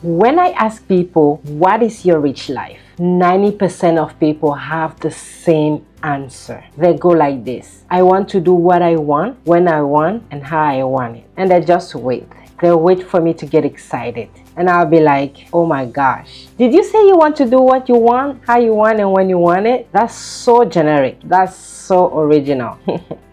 When I ask people, what is your rich life? 90% of people have the same answer. They go like this: I want to do what I want, when I want, and how I want it. And they just wait. They wait for me to get excited. And I'll be like, oh my gosh, did you say you want to do what you want, how you want, and when you want it? That's so generic. That's so original.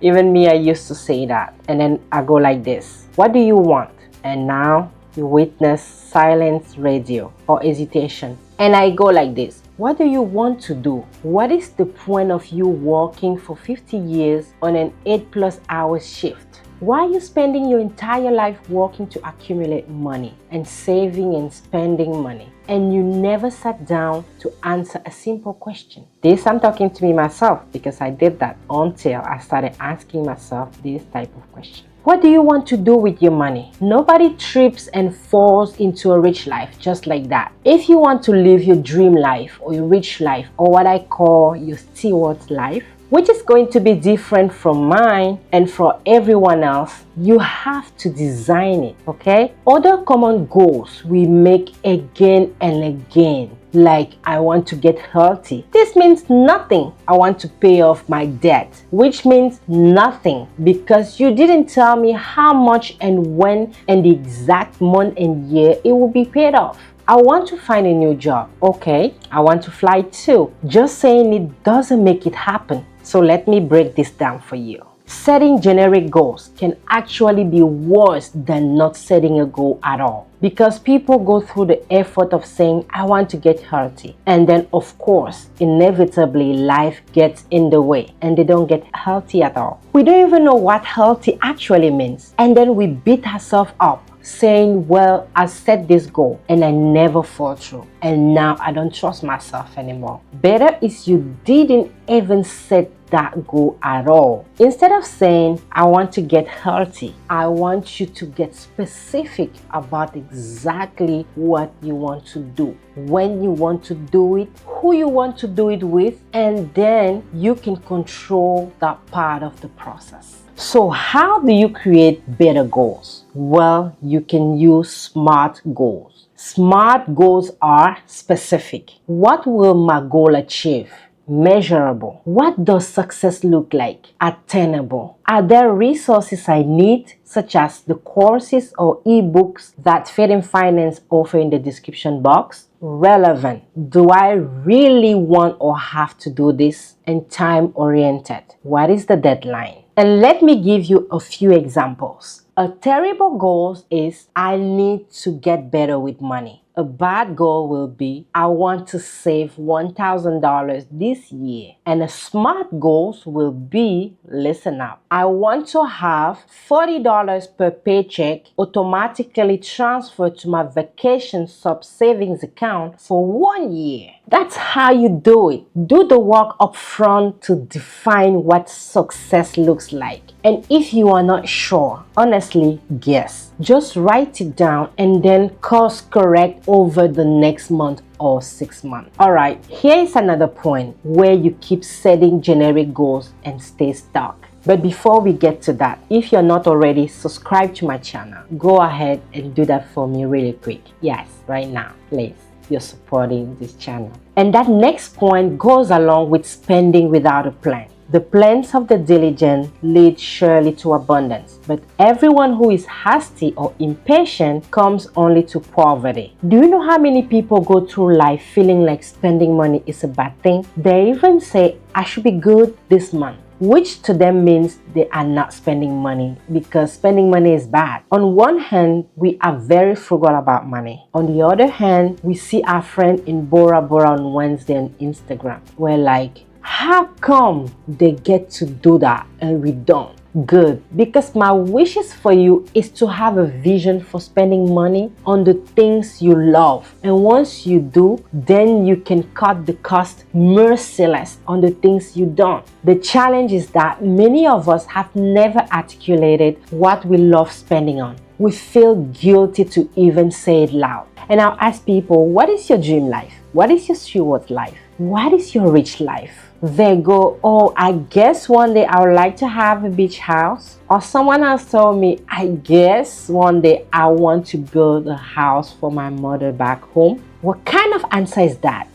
Even me, I used to say that. And then I go like this: what do you want? And now you witness silence, radio, or hesitation. And I go like this: what do you want to do? What is the point of you working for 50 years on an 8+ hours shift? Why are you spending your entire life working to accumulate money and saving and spending money, and you never sat down to answer a simple question? This, I'm talking to me myself, because I did that until I started asking myself this type of question. What do you want to do with your money? Nobody trips and falls into a rich life just like that. If you want to live your dream life or your rich life, or what I call your steward life, which is going to be different from mine and for everyone else, you have to design it, okay? Other common goals we make again and again, like I want to get healthy. This means nothing. I want to pay off my debt, which means nothing, because you didn't tell me how much and when and the exact month and year it will be paid off. I want to find a new job. Okay, I want to fly too. Just saying it doesn't make it happen. So let me break this down for you. Setting generic goals can actually be worse than not setting a goal at all, because people go through the effort of saying, I want to get healthy. And then, of course, inevitably life gets in the way and they don't get healthy at all. We don't even know what healthy actually means. And then we beat ourselves up, saying, well, I set this goal and I never fall through, and now I don't trust myself anymore. Better is you didn't even set that goal at all. Instead of saying, I want to get healthy, I want you to get specific about exactly what you want to do, when you want to do it, who you want to do it with, and then you can control that part of the process. So how do you create better goals? Well, you can use SMART goals. SMART goals are specific. What will my goal achieve? Measurable. What does success look like? Attainable. Are there resources I need, such as the courses or ebooks that Fit in Finance offer in the description box? Relevant. Do I really want or have to do this? And time oriented. What is the deadline? And let me give you a few examples. A terrible goal is, I need to get better with money. A bad goal will be, I want to save $1,000 this year. And a SMART goal will be, listen up, I want to have $40 per paycheck automatically transferred to my vacation sub savings account for 1 year. That's how you do it. Do the work up front to define what success looks like. And if you are not sure, honestly, guess. Just write it down and then course correct over the next month or 6 months. Alright, here is another point where you keep setting generic goals and stay stuck. But before we get to that, if you're not already subscribed to my channel, go ahead and do that for me really quick. Yes, right now, please. You're supporting this channel. And that next point goes along with spending without a plan. The plans of the diligent lead surely to abundance, but everyone who is hasty or impatient comes only to poverty. Do you know how many people go through life feeling like spending money is a bad thing? They even say, I should be good this month, which to them means they are not spending money, because spending money is bad. On one hand, we are very frugal about money. On the other hand, we see our friend in Bora Bora on Wednesday on Instagram. We're like, how come they get to do that and we don't? Good, because my wishes for you is to have a vision for spending money on the things you love. And once you do, then you can cut the cost merciless on the things you don't. The challenge is that many of us have never articulated what we love spending on. We feel guilty to even say it loud. And I'll ask people, what is your dream life? What is your steward life? What is your rich life? They go, oh, I guess one day I would like to have a beach house. Or someone else told me, I guess one day I want to build a house for my mother back home. What kind of answer is that?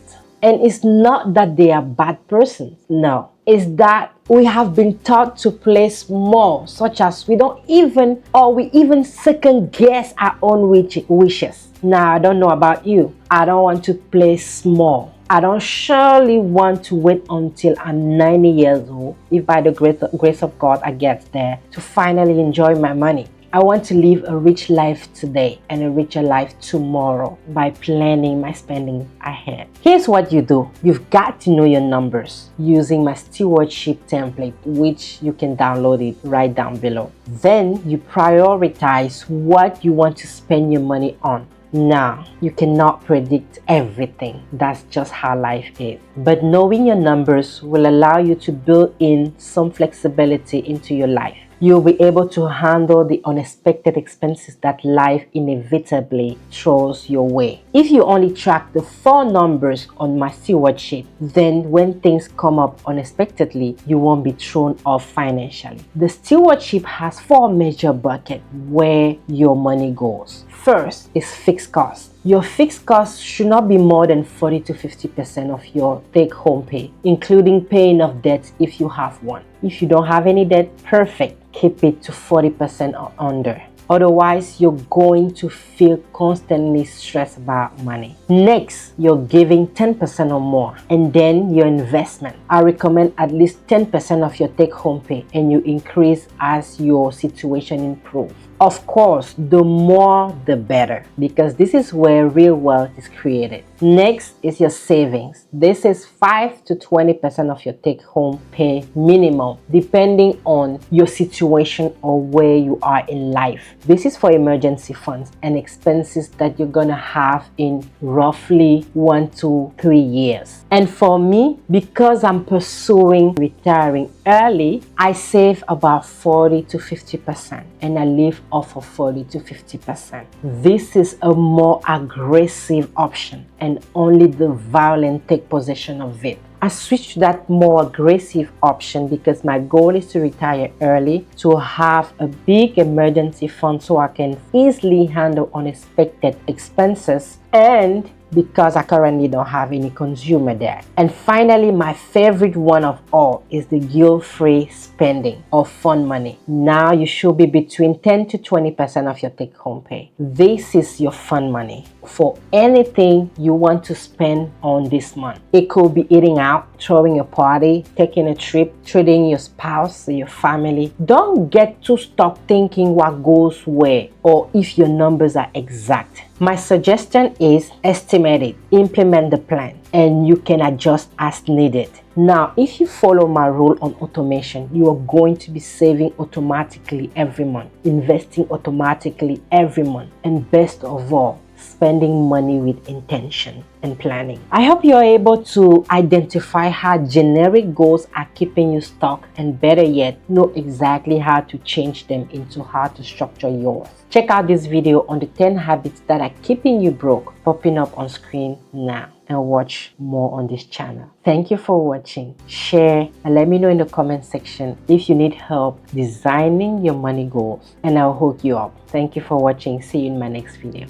And it's not that they are bad persons. No, it's that we have been taught to play small, such as we even second guess our own wishes. Now, I don't know about you. I don't want to play small. I don't surely want to wait until I'm 90 years old, if by the grace of God I get there, to finally enjoy my money. I want to live a rich life today and a richer life tomorrow by planning my spending ahead. Here's what you do. You've got to know your numbers using my Steward Sheet Template, which you can download it right down below. Then you prioritize what you want to spend your money on. Now, you cannot predict everything. That's just how life is. But knowing your numbers will allow you to build in some flexibility into your life. You'll be able to handle the unexpected expenses that life inevitably throws your way. If you only track the 4 numbers on my steward sheet, then when things come up unexpectedly, you won't be thrown off financially. The stewardship has 4 major buckets where your money goes. First is fixed costs. Your fixed costs should not be more than 40 to 50% of your take-home pay, including paying off debt if you have one. If you don't have any debt, perfect. Keep it to 40% or under. Otherwise, you're going to feel constantly stressed about money. Next, you're giving 10% or more. And then your investment. I recommend at least 10% of your take-home pay, and you increase as your situation improves. Of course, the more the better, because this is where real wealth is created. Next is your savings. This is 5 to 20% of your take-home pay minimum, depending on your situation or where you are in life. This is for emergency funds and expenses that you're gonna have in roughly 1 to 3 years. And for me, because I'm pursuing retiring early, I save about 40 to 50% and I live off of 40 to 50%. This is a more aggressive option, and only the violent take possession of it. I switched to that more aggressive option because my goal is to retire early, to have a big emergency fund so I can easily handle unexpected expenses, and because I currently don't have any consumer debt. And finally, my favorite one of all is the guilt-free spending or fun money. Now you should be between 10 to 20% of your take-home pay. This is your fun money for anything you want to spend on this month. It could be eating out, throwing a party, taking a trip, treating your spouse, your family. Don't get too stuck thinking what goes where or if your numbers are exact. My suggestion is estimate it, implement the plan, and you can adjust as needed. Now, if you follow my rule on automation, you are going to be saving automatically every month, investing automatically every month, and best of all, spending money with intention and planning. I hope you're able to identify how generic goals are keeping you stuck, and better yet, know exactly how to change them into how to structure yours. Check out this video on the 10 habits that are keeping you broke, popping up on screen now, and watch more on this channel. Thank you for watching. Share and let me know in the comment section if you need help designing your money goals, and I'll hook you up. Thank you for watching. See you in my next video.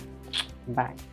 Bye.